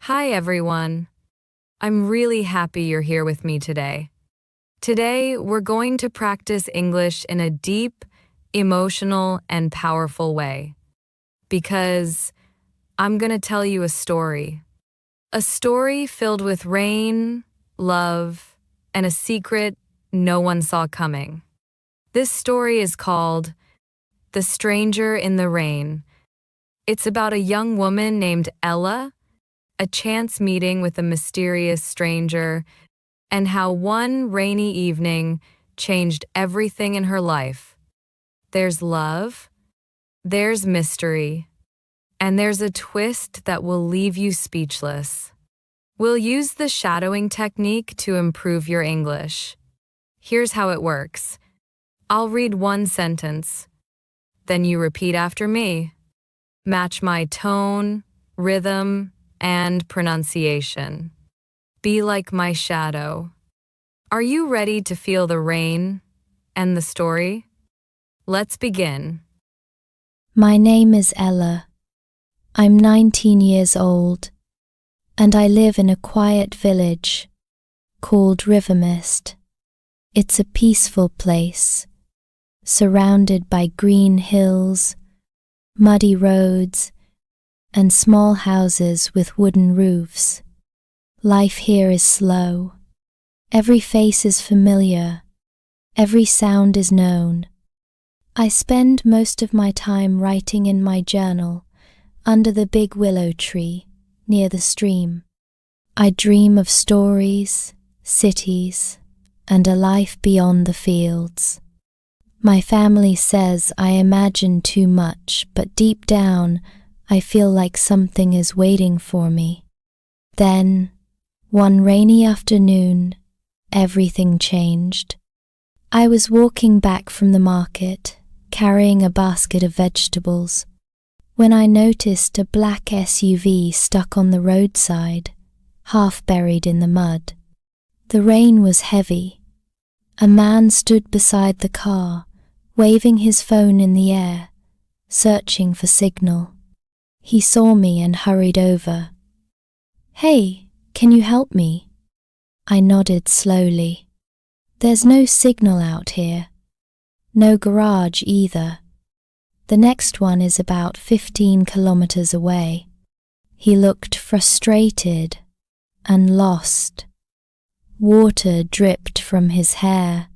Hi, everyone. I'm really happy you're here with me today. Today, we're going to practice English in a deep, emotional, and powerful way. Because I'm going to tell you a story. A story filled with rain, love, and a secret no one saw coming. This story is called The Stranger in the Rain. It's about a young woman named Ella, a chance meeting with a mysterious stranger, and how one rainy evening changed everything in her life. There's love, there's mystery, and there's a twist that will leave you speechless. We'll use the shadowing technique to improve your English. Here's how it works. I'll read one sentence, then you repeat after me. Match my tone, rhythm, and pronunciation. Be like my shadow. Are you ready to feel the rain and the story? Let's begin. My name is Ella. I'm 19 years old, and I live in a quiet village called Rivermist. It's a peaceful place, surrounded by green hills, muddy roads, and small houses with wooden roofs. Life here is slow. Every face is familiar. Every sound is known. I spend most of my time writing in my journal under the big willow tree near the stream. I dream of stories, cities, and a life beyond the fields. My family says I imagine too much, but deep down, I feel like something is waiting for me. Then, one rainy afternoon, everything changed. I was walking back from the market, carrying a basket of vegetables, when I noticed a black SUV stuck on the roadside, half buried in the mud. The rain was heavy. A man stood beside the car, waving his phone in the air, searching for signal. He saw me and hurried over. "Hey, can you help me?" I nodded slowly. "There's no signal out here. No garage either. The next one is about 15 kilometers away." He looked frustrated and lost. Water dripped from his hair.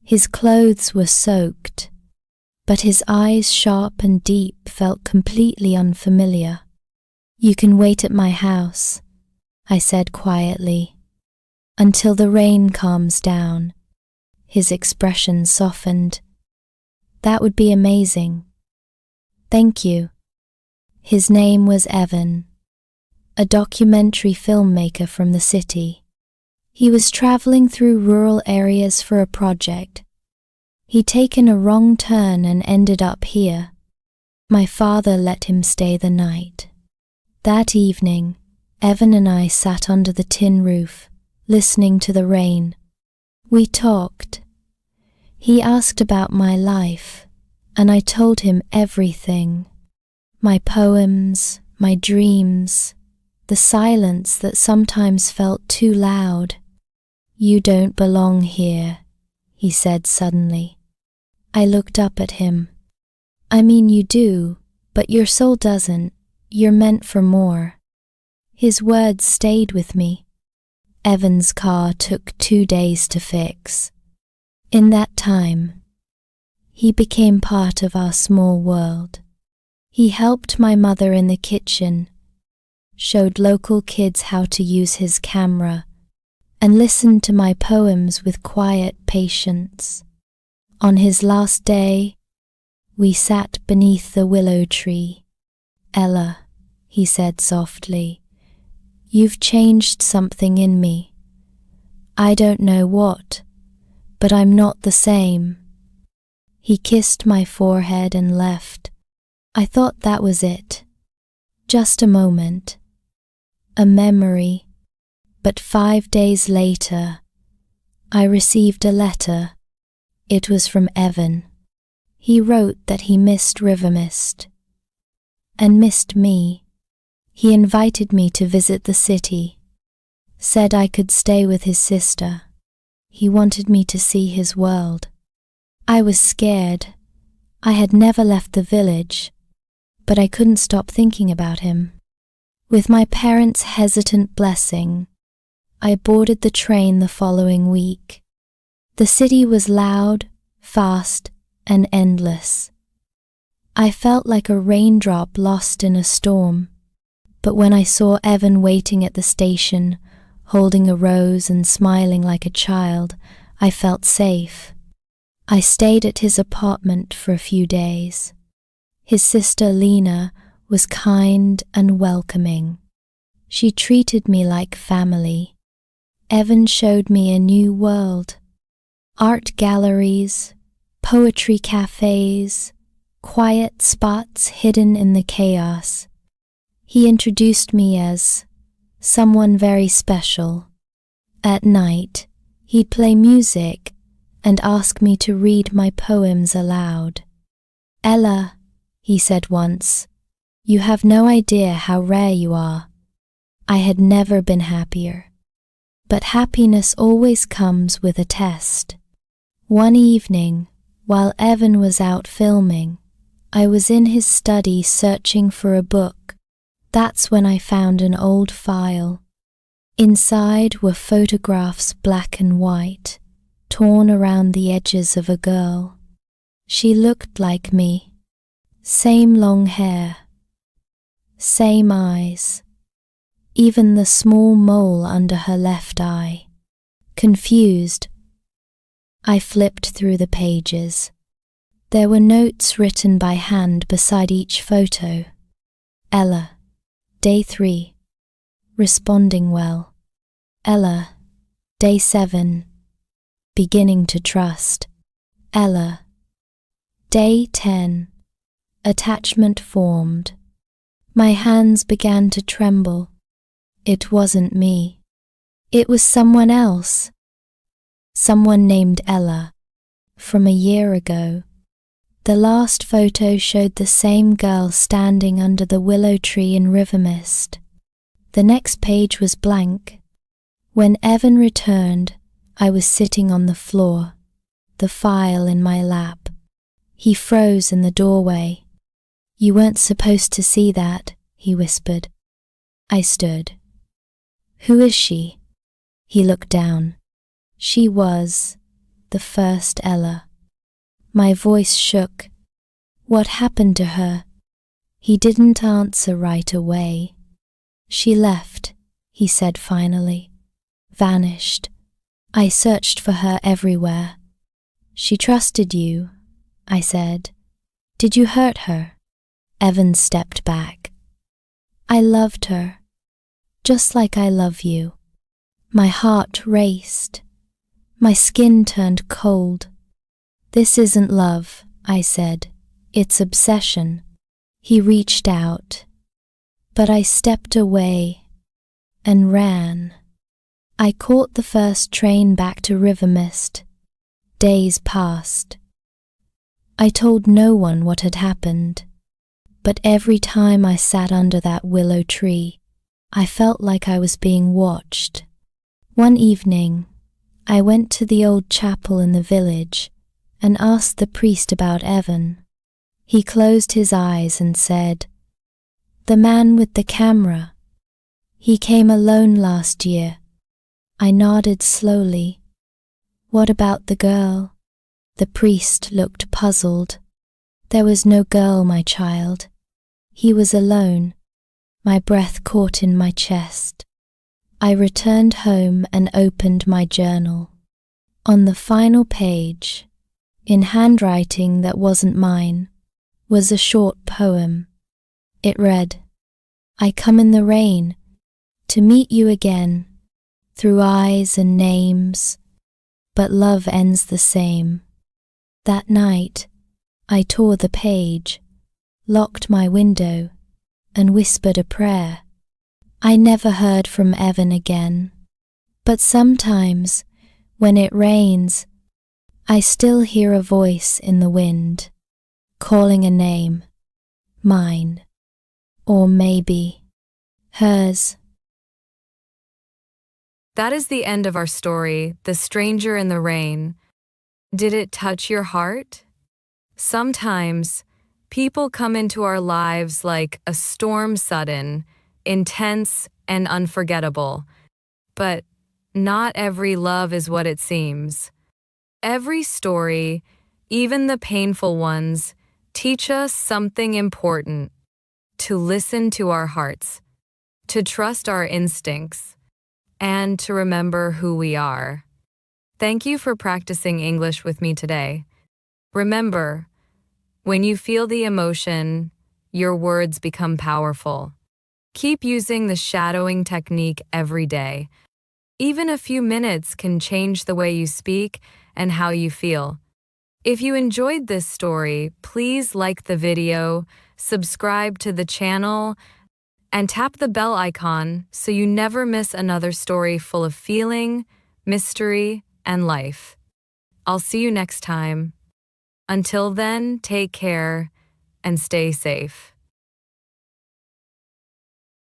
His clothes were soaked, but his eyes, sharp and deep, felt completely unfamiliar. "You can wait at my house," I said quietly, "until the rain calms down." His expression softened. "That would be amazing. Thank you." His name was Evan, a documentary filmmaker from the city. He was traveling through rural areas for a project. He'd taken a wrong turn and ended up here. My father let him stay the night. That evening, Evan and I sat under the tin roof, listening to the rain. We talked. He asked about my life, and I told him everything. My poems, my dreams, the silence that sometimes felt too loud. "You don't belong here," he said suddenly. I looked up at him. "I mean, you do, but your soul doesn't. You're meant for more." His words stayed with me. Evan's car took 2 days to fix. In that time, he became part of our small world. He helped my mother in the kitchen, showed local kids how to use his camera, and listened to my poems with quiet patience. On his last day, we sat beneath the willow tree. "Ella," he said softly, "you've changed something in me. I don't know what, but I'm not the same." He kissed my forehead and left. I thought that was it. Just a moment. A memory. But 5 days later, I received a letter. It was from Evan. He wrote that he missed Rivermist and missed me. He invited me to visit the city, said I could stay with his sister. He wanted me to see his world. I was scared. I had never left the village, but I couldn't stop thinking about him. With my parents' hesitant blessing, I boarded the train the following week. The city was loud, fast, and endless. I felt like a raindrop lost in a storm, but when I saw Evan waiting at the station, holding a rose and smiling like a child, I felt safe. I stayed at his apartment for a few days. His sister Lena was kind and welcoming. She treated me like family. Evan showed me a new world. Art galleries, poetry cafes, quiet spots hidden in the chaos. He introduced me as someone very special. At night, he'd play music and ask me to read my poems aloud. "Ella," he said once, "you have no idea how rare you are." I had never been happier. But happiness always comes with a test. One evening, while Evan was out filming, I was in his study searching for a book. That's when I found an old file. Inside were photographs, black and white, torn around the edges of a girl. She looked like me. Same long hair. Same eyes. Even the small mole under her left eye. Confused, I flipped through the pages. There were notes written by hand beside each photo. Ella, Day 3, responding well. Ella, Day 7, beginning to trust. Ella, Day 10, attachment formed. My hands began to tremble. It wasn't me. It was someone else. Someone named Ella, from a year ago. The last photo showed the same girl standing under the willow tree in river mist. The next page was blank. When Evan returned, I was sitting on the floor, the file in my lap. He froze in the doorway. "You weren't supposed to see that," he whispered. I stood. "Who is she?" He looked down. She was the first Ella. My voice shook. "What happened to her?" He didn't answer right away. "She left," he said finally. "Vanished. I searched for her everywhere." "She trusted you," I said. "Did you hurt her?" Evan stepped back. "I loved her, just like I love you." My heart raced. My skin turned cold. "This isn't love," I said. "It's obsession." He reached out, but I stepped away and ran. I caught the first train back to River Mist. Days passed. I told no one what had happened, but every time I sat under that willow tree, I felt like I was being watched. One evening, I went to the old chapel in the village and asked the priest about Evan. He closed his eyes and said, "The man with the camera. He came alone last year." I nodded slowly. "What about the girl?" The priest looked puzzled. "There was no girl, my child. He was alone." My breath caught in my chest. I returned home and opened my journal. On the final page, in handwriting that wasn't mine, was a short poem. It read, "I come in the rain to meet you again, through eyes and names, but love ends the same." That night, I tore the page, locked my window, and whispered a prayer. I never heard from Evan again, but sometimes, when it rains, I still hear a voice in the wind, calling a name, mine, or maybe hers. That is the end of our story, The Stranger in the Rain. Did it touch your heart? Sometimes, people come into our lives like a storm, sudden, intense, and unforgettable. But not every love is what it seems. Every story, even the painful ones, teach us something important: to listen to our hearts, to trust our instincts, and to remember who we are. Thank you for practicing English with me today. Remember, when you feel the emotion, your words become powerful. Keep using the shadowing technique every day. Even a few minutes can change the way you speak and how you feel. If you enjoyed this story, please like the video, subscribe to the channel, and tap the bell icon so you never miss another story full of feeling, mystery, and life. I'll see you next time. Until then, take care and stay safe.